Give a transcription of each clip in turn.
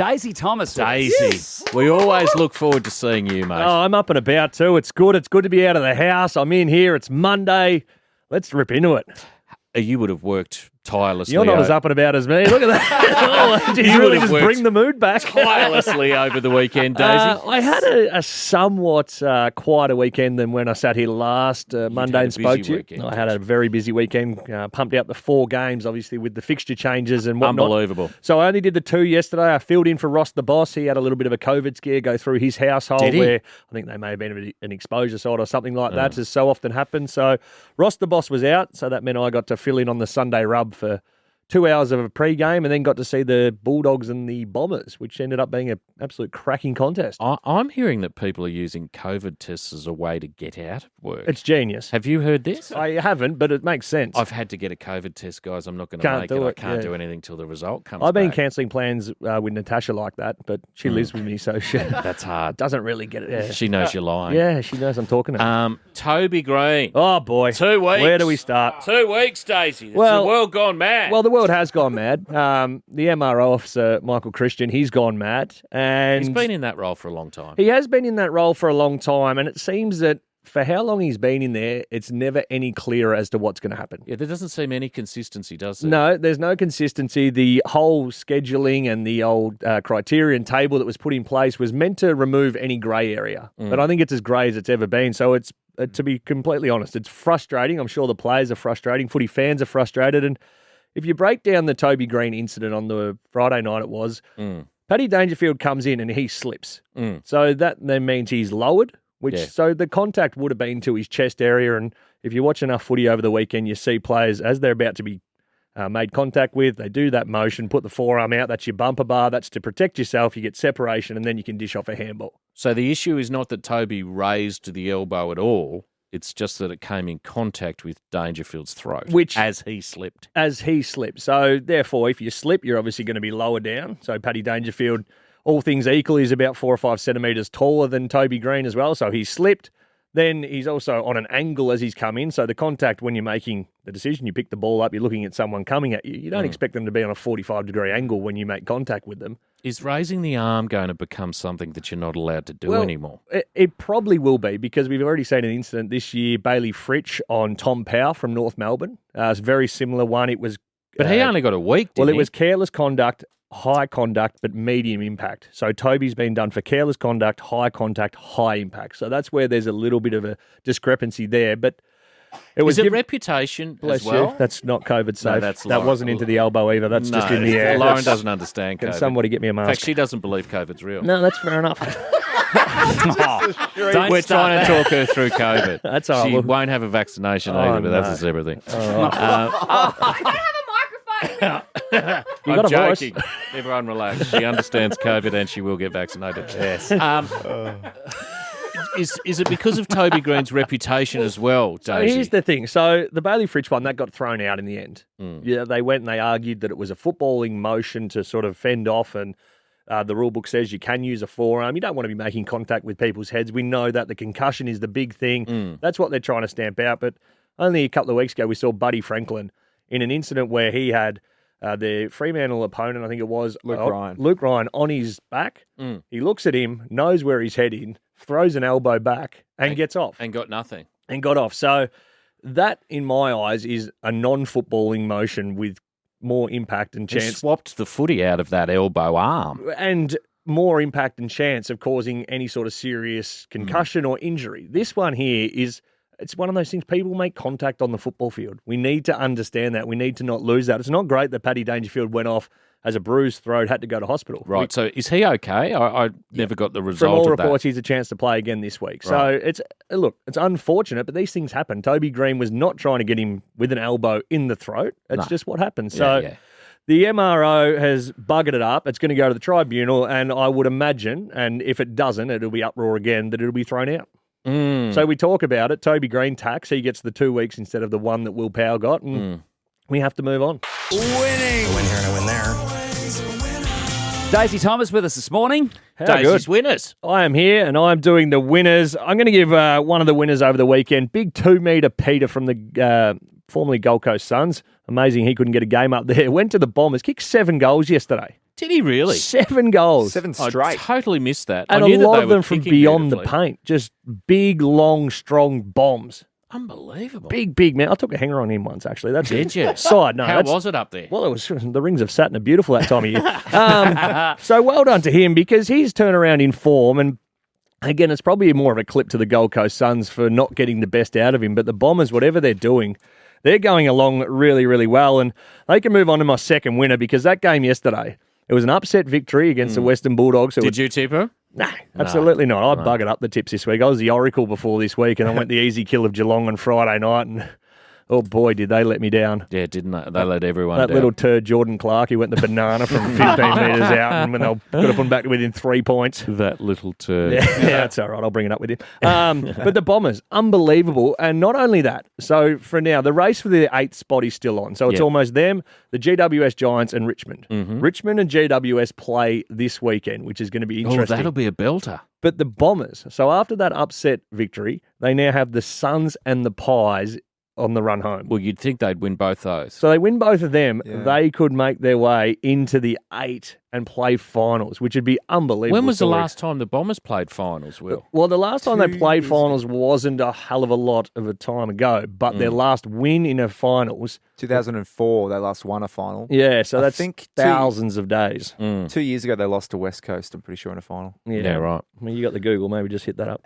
Daisy Thomas. Daisy. Yes. We always look forward to seeing you, mate. Oh, I'm up and about too. It's good. It's good to be out of the house. I'm in here. It's Monday. Let's rip into it. You would have worked tirelessly. You're not as up and about as me. Look at that. Oh, geez, you really just bring the mood back. tirelessly over the weekend, Daisy. I had a somewhat quieter weekend than when I sat here last Monday and spoke to you. Weekend, I had a very busy weekend, pumped out the 4 games, obviously, with the fixture changes and whatnot. Unbelievable. So I only did the 2 yesterday. I filled in for Ross the boss. He had a little bit of a COVID scare go through his household where I think they may have been an exposure side or something like that, as so often happens. So Ross the boss was out, so that meant I got to fill in on the Sunday rub for 2 hours of a pre-game and then got to see the Bulldogs and the Bombers, which ended up being an absolute cracking contest. I'm hearing that people are using COVID tests as a way to get out of work. It's genius. Have you heard this? I haven't, but it makes sense. I've had to get a COVID test, guys. I'm not going to make it. I can't do anything till the result comes I've been back. cancelling plans with Natasha like that, but she lives with me, so she That's hard. doesn't really get it. Yeah. She knows you're lying. Yeah, she knows I'm talking to her. Toby Greene. Oh, boy. 2 weeks. Where do we start? 2 weeks, Daisy. It's Well- the world gone mad. Well, the world has gone mad. The MRO officer, Michael Christian, he's gone mad. And He's been in that role for a long time. He has been in that role for a long time, and it seems that for how long he's been in there, it's never any clearer as to what's going to happen. Yeah, there doesn't seem any consistency, does there? No, there's no consistency. The whole scheduling and the old criterion table that was put in place was meant to remove any grey area. But I think it's as grey as it's ever been. So it's, to be completely honest, it's frustrating. I'm sure the players are frustrating. Footy fans are frustrated. And if you break down the Toby Greene incident on the Friday night, it was, Paddy Dangerfield comes in and he slips. So that then means he's lowered, so the contact would have been to his chest area. And if you watch enough footy over the weekend, you see players, as they're about to be made contact with, they do that motion, put the forearm out. That's your bumper bar. That's to protect yourself. You get separation, and then you can dish off a handball. So the issue is not that Toby raised the elbow at all. It's just that it came in contact with Dangerfield's throat as he slipped. So, therefore, if you slip, you're obviously going to be lower down. So, Paddy Dangerfield, all things equal, is about 4 or 5 centimetres taller than Toby Greene as well. So, he slipped. Then he's also on an angle as he's come in. So, the contact, when you're making the decision, you pick the ball up, you're looking at someone coming at you. You don't expect them to be on a 45-degree angle when you make contact with them. Is raising the arm going to become something that you're not allowed to do anymore? It probably will be, because we've already seen an incident this year, Bailey Fritsch on Tom Power from North Melbourne. It's a very similar one. It was, but he only got a week, didn't he? Well, it was careless conduct, high conduct, but medium impact. So Toby's been done for careless conduct, high contact, high impact. So that's where there's a little bit of a discrepancy there. But is it reputation as well? That's not COVID safe. No, that wasn't into the elbow either. That's just in the air. Lauren doesn't understand COVID. Can somebody get me a mask? In fact, she doesn't believe COVID's real. No, that's fair enough. We're trying to talk her through COVID. That's all right. She won't have a vaccination either, but that's a separate thing. I don't have a microphone. You got I'm a voice. joking. Everyone relax. She understands COVID and she will get vaccinated. Yes. Is it because of Toby Greene's reputation as well, Daisy? So here's the thing. So the Bailey Fritsch one, that got thrown out in the end. Yeah, they went and they argued that it was a footballing motion to sort of fend off, and the rule book says you can use a forearm. You don't want to be making contact with people's heads. We know that the concussion is the big thing. That's what they're trying to stamp out. But only a couple of weeks ago, we saw Buddy Franklin in an incident where he had the Fremantle opponent, I think it was Luke Ryan, on his back. He looks at him, knows where he's heading, throws an elbow back and gets off. And got nothing. And got off. So that, in my eyes, is a non-footballing motion with more impact and chance. He swapped the footy out of that elbow arm. And more impact and chance of causing any sort of serious concussion or injury. This one here is, it's one of those things, people make contact on the football field. We need to understand that. We need to not lose that. It's not great that Paddy Dangerfield went off as a bruised throat, had to go to hospital. Right, so is he okay? I never got the result From all of that. reports, he's a chance to play again this week. Right. So it's unfortunate, but these things happen. Toby Greene was not trying to get him with an elbow in the throat. It's just what happens. So the MRO has buggered it up. It's going to go to the tribunal, and I would imagine, and if it doesn't, it'll be uproar again, that it'll be thrown out. So we talk about it. Toby Greene tax. He gets the 2 weeks instead of the one that Will Power got, and we have to move on. Winning. I win here and I win there. Daisy Thomas with us this morning. Daisy's winners. I am here and I'm doing the winners. I'm going to give one of the winners over the weekend. Big 2-metre Peter from the formerly Gold Coast Suns. Amazing he couldn't get a game up there. Went to the Bombers. Kicked 7 goals yesterday. Did he really? 7 goals. 7 I straight. totally missed that. And I a knew that lot they of were them from kicking beyond the beautifully. paint. Just big, long, strong bombs. Unbelievable. Big, man. I took a hanger on him once, actually. That's Did you? Side note. How was it up there? Well, it was the rings of Saturn are beautiful that time of year. So well done to him because he's turned around in form. And again, it's probably more of a clip to the Gold Coast Suns for not getting the best out of him. But the Bombers, whatever they're doing, they're going along really, really well. And they can move on to my second winner because that game yesterday, it was an upset victory against the Western Bulldogs. Did you tip her? No, absolutely not. I buggered up the tips this week. I was the Oracle before this week, and I went the easy kill of Geelong on Friday night, and oh boy, did they let me down. Yeah, didn't they? They let everyone That down. little turd Jordan Clark, he went the banana from 15 metres out, and when they got to put him back within 3 points. That little turd. Yeah, that's all right. I'll bring it up with you. But the Bombers, unbelievable. And not only that, so for now, the race for the 8th spot is still on. So it's almost them, the GWS Giants, and Richmond. Richmond and GWS play this weekend, which is going to be Oh, interesting. that'll be a belter. But the Bombers, so after that upset victory, they now have the Suns and the Pies on the run home. Well, you'd think they'd win both those. So they win both of them, Yeah. they could make their way into the 8 and play finals, which would be unbelievable. When was the story. last time the Bombers played finals, Will? Well, the last time they 2 played years finals wasn't a hell of a lot of a time ago, but their last win in a finals, 2004, they last won a final. yeah, so I that's think thousands of days. 2 years ago, they lost to West Coast, I'm pretty sure, in a final. Yeah, right. I mean, you got the Google, maybe just hit that up.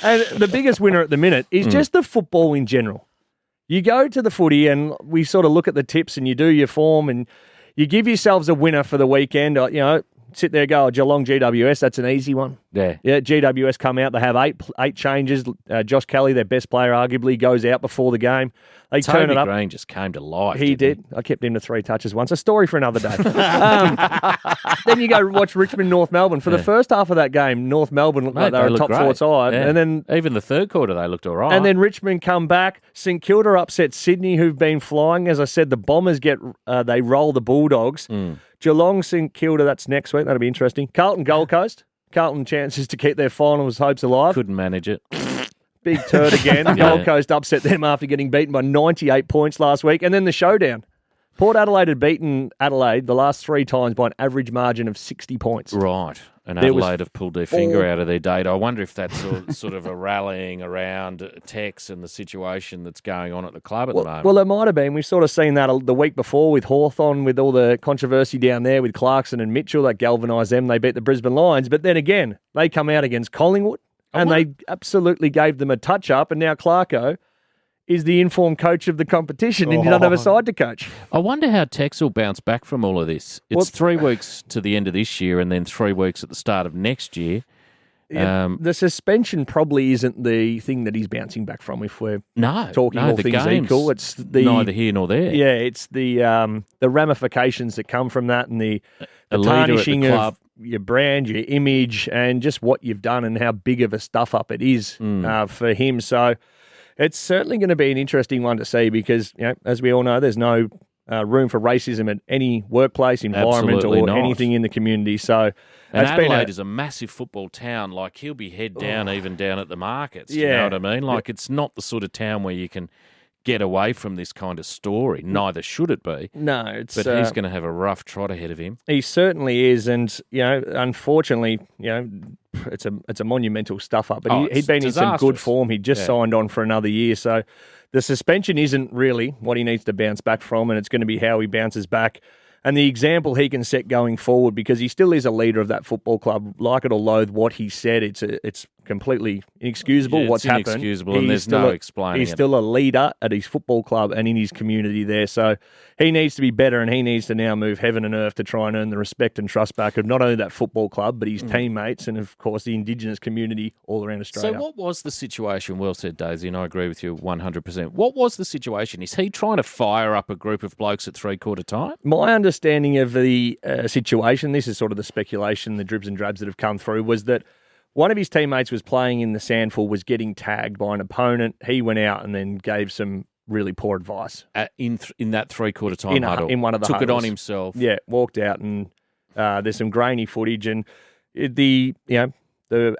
And the biggest winner at the minute is just the football in general. You go to the footy and we sort of look at the tips and you do your form and you give yourselves a winner for the weekend. You know, sit there, go, Geelong GWS, that's an easy one. Yeah. Yeah, GWS come out, they have eight changes. Josh Kelly, their best player arguably, goes out before the game. They turn Toby it up. Greene just came to life. He didn't did. I kept him to 3 touches once. A story for another day. Then you go watch Richmond, North Melbourne. For the first half of that game, North Melbourne looked like Mate, they were a looked top 4 great. side. Yeah. And then Even the third quarter, they looked all right. and then Richmond come back. St Kilda upset Sydney, who've been flying. As I said, the Bombers they roll the Bulldogs. Geelong, St Kilda, that's next week. That'll be interesting. Carlton, Gold Coast. Carlton chances to keep their finals hopes alive. couldn't manage it. Big turd again. Gold Coast upset them after getting beaten by 98 points last week. And then the showdown. Port Adelaide had beaten Adelaide the last 3 times by an average margin of 60 points. Right. And There was Adelaide have pulled their finger out of their date. I wonder if that's sort of a rallying around Tex and the situation that's going on at the club at the moment. Well, it might have been. We've sort of seen that the week before with Hawthorn, with all the controversy down there with Clarkson and Mitchell that galvanised them. They beat the Brisbane Lions. But then again, they come out against Collingwood and they absolutely gave them a touch-up. And now Clarko is the informed coach of the competition and he doesn't have a side to coach. I wonder how Tex will bounce back from all of this. It's 3 weeks to the end of this year and then 3 weeks at the start of next year. The suspension probably isn't the thing that he's bouncing back from if we're talking all the things game's equal. It's the neither here nor there. Yeah, it's the ramifications that come from that and the A leader at the tarnishing club. of your brand, your image, and just what you've done and how big of a stuff up it is for him. So it's certainly going to be an interesting one to see because, you know, as we all know, there's no room for racism at any workplace, environment, Absolutely or not. anything in the community. So And it's been Adelaide is a massive football town. Like, he'll be head down even down at the markets. You Yeah. know what I mean? Like, it's not the sort of town where you can get away from this kind of story. Neither should it be. no, it's But he's going to have a rough trot ahead of him. he certainly is, and you know, unfortunately, you know, it's a monumental stuff up. But Oh, he'd been in some good disastrous. form. He just signed on for another year, so the suspension isn't really what he needs to bounce back from, and it's going to be how he bounces back. And the example he can set going forward, because he still is a leader of that football club. Like it or loathe what he said, it's completely inexcusable Yeah, what's it's happened. inexcusable, and He's there's still no explaining He's it. still a leader at his football club and in his community there. So he needs to be better, and he needs to now move heaven and earth to try and earn the respect and trust back of not only that football club, but his teammates and, of course, the Indigenous community all around Australia. So what was the situation? Well said, Daisy, and I agree with you 100%. What was the situation? Is he trying to fire up a group of blokes at three-quarter time? My understanding of the situation, this is sort of the speculation, the dribs and drabs that have come through, was that one of his teammates was playing in the sandful, was getting tagged by an opponent. He went out and then gave some really poor advice. In that three-quarter time huddle? In one of the Took it on huddles. himself. Yeah, walked out and there's some grainy footage and the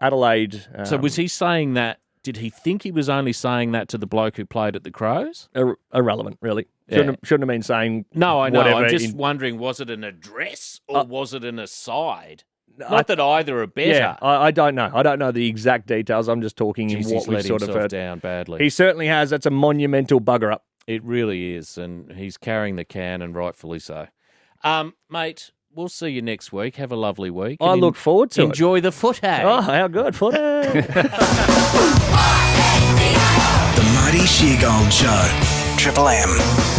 Adelaide. So was he saying that? Did he think he was only saying that to the bloke who played at the Crows? Irrelevant, really. Shouldn't have been saying No, I know. whatever I'm just in- wondering, was it an address or was it an aside? Not that either are better. Yeah, I don't know. I don't know the exact details. I'm just talking in Jeez, what he's we've let sort of himself heard. down badly. He certainly has. That's a monumental bugger up. It really is, and he's carrying the can, and rightfully so. Mate, we'll see you next week. Have a lovely week. I look forward to it. Enjoy the footy. Oh, how good. Footy. The Marty Sheargold Show. Triple M.